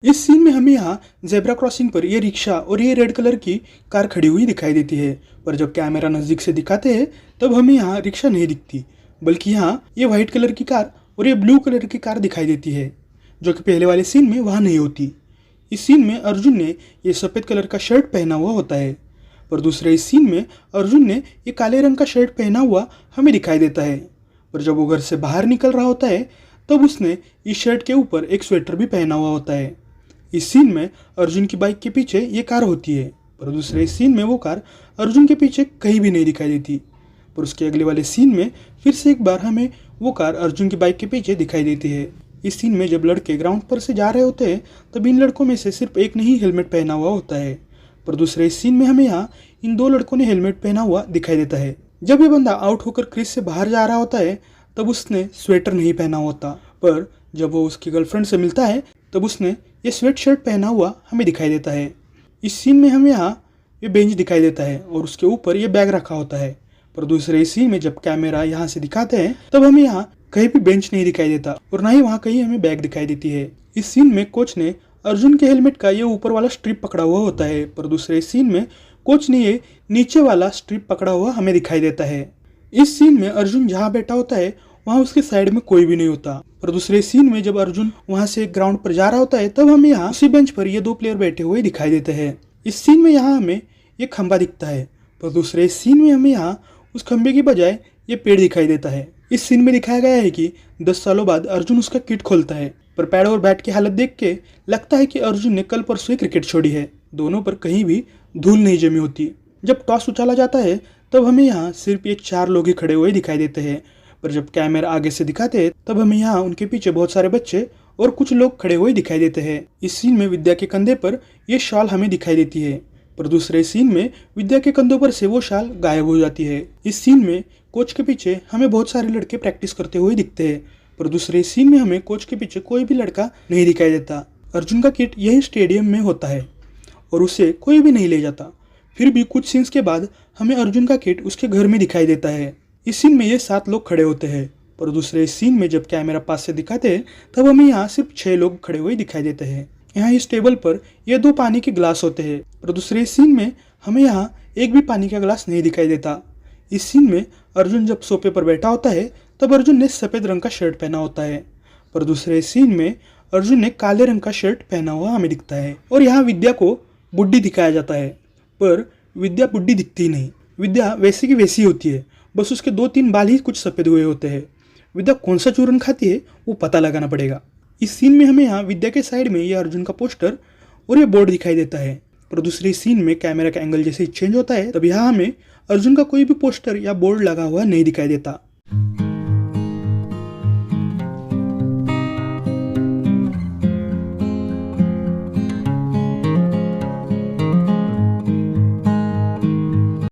इस सीन में हमें यहाँ जेब्रा क्रॉसिंग पर ये रिक्शा और ये रेड कलर की कार खड़ी हुई दिखाई देती है। पर जब कैमरा नज़दीक से दिखाते हैं तब हमें यहाँ रिक्शा नहीं दिखती, बल्कि यहाँ ये वाइट कलर की कार और ये ब्लू कलर की कार दिखाई देती है, जो कि पहले वाले सीन में वहाँ नहीं होती। इस सीन में अर्जुन ने ये सफ़ेद कलर का शर्ट पहना हुआ होता है, पर दूसरे इस सीन में अर्जुन ने ये काले रंग का शर्ट पहना हुआ हमें दिखाई देता है। पर जब वो घर से बाहर निकल रहा होता है तब उसने इस शर्ट के ऊपर एक स्वेटर भी पहना हुआ होता है। इस सीन में अर्जुन की बाइक के पीछे ये कार होती है, पर दूसरे सीन में वो कार अर्जुन के पीछे कहीं भी नहीं दिखाई देती। पर उसके अगले वाले सीन में फिर से एक बार हमें वो कार अर्जुन की बाइक के पीछे दिखाई देती है। इस सीन में जब लड़के ग्राउंड पर से जा रहे होते हैं तब इन लड़कों में से सिर्फ एक ने ही हेलमेट पहना हुआ होता है, पर दूसरे सीन में हमें यहाँ इन दो लड़कों ने हेलमेट पहना हुआ दिखाई देता है। जब ये बंदा आउट होकर क्रीज से बाहर जा रहा होता है तब उसने स्वेटर नहीं पहना होता, पर जब वो उसकी गर्लफ्रेंड से मिलता है तब उसने ये स्वेट शर्ट पहना हुआ हमें दिखाई देता है। इस सीन में हमें यहाँ ये बेंच दिखाई देता है और उसके ऊपर ये बैग रखा होता है, पर दूसरे सीन में जब कैमरा यहाँ से दिखाते हैं तब हमें यहाँ कहीं भी बेंच नहीं दिखाई देता और ना ही वहाँ कहीं हमें बैग दिखाई देती है। इस सीन में कोच ने अर्जुन के हेलमेट का ये ऊपर वाला स्ट्रिप पकड़ा हुआ होता है, पर दूसरे सीन में कोच ने ये नीचे वाला स्ट्रिप पकड़ा हुआ हमें दिखाई देता है। इस सीन में अर्जुन जहाँ बैठा होता है वहाँ उसके साइड में कोई भी नहीं होता, पर दूसरे सीन में जब अर्जुन वहाँ से ग्राउंड पर जा रहा होता है तब हमें यहाँ उसी बेंच पर ये दो प्लेयर बैठे हुए दिखाई देते हैं। इस सीन में यहाँ हमें ये खंबा दिखता है, पर दूसरे सीन में हमें यहाँ उस खंबे की बजाय ये पेड़ दिखाई देता है। इस सीन में दिखाया गया है कि 10 सालों बाद अर्जुन उसका किट खोलता है, पर पैड और बैट की हालत देख के लगता है कि अर्जुन ने कल परसों ही क्रिकेट छोड़ी है। दोनों पर कहीं भी धूल नहीं जमी होती। जब टॉस उछाला जाता है तब हमें यहाँ सिर्फ ये 4 लोग ही खड़े हुए दिखाई देते हैं, पर जब कैमरा आगे से दिखाते हैं तब हमें यहाँ उनके पीछे बहुत सारे बच्चे और कुछ लोग खड़े हुए दिखाई देते हैं। इस सीन में विद्या के कंधे पर यह शॉल हमें दिखाई देती है, पर दूसरे सीन में विद्या के कंधों पर से वो शॉल गायब हो जाती है। इस सीन में कोच के पीछे हमें बहुत सारे लड़के प्रैक्टिस करते हुए दिखते हैं, पर दूसरे सीन में हमें कोच के पीछे कोई भी लड़का नहीं दिखाई देता। अर्जुन का किट यही स्टेडियम में होता है और उसे कोई भी नहीं ले जाता। फिर भी कुछ सीन्स के बाद हमें अर्जुन का किट उसके घर में दिखाई देता है। इस सीन में ये 7 लोग खड़े होते हैं, पर दूसरे सीन में जब कैमरा पास से दिखाते हैं तब हमें यहाँ सिर्फ 6 लोग खड़े हुए दिखाई देते हैं। यहाँ इस टेबल पर ये 2 पानी के ग्लास होते हैं, पर दूसरे सीन में हमें यहाँ एक भी पानी का ग्लास नहीं दिखाई देता। इस सीन में अर्जुन जब सोफे पर बैठा होता है तब अर्जुन ने सफ़ेद रंग का शर्ट पहना होता है, पर दूसरे सीन में अर्जुन ने काले रंग का शर्ट पहना हुआ हमें दिखता है। और यहाँ विद्या को बुढ़ी दिखाया जाता है, पर विद्या बुढ़ी दिखती नहीं। विद्या वैसी की वैसी होती है, बस उसके 2-3 बाल ही कुछ सफ़ेद हुए होते हैं। विद्या कौन सा चूरन खाती है वो पता लगाना पड़ेगा। इस सीन में हमें यहाँ विद्या के साइड में ये अर्जुन का पोस्टर और ये बोर्ड दिखाई देता है, पर दूसरी सीन में कैमरा का एंगल जैसे ही चेंज होता है तब यहाँ हमें अर्जुन का कोई भी पोस्टर या बोर्ड लगा हुआ नहीं दिखाई देता।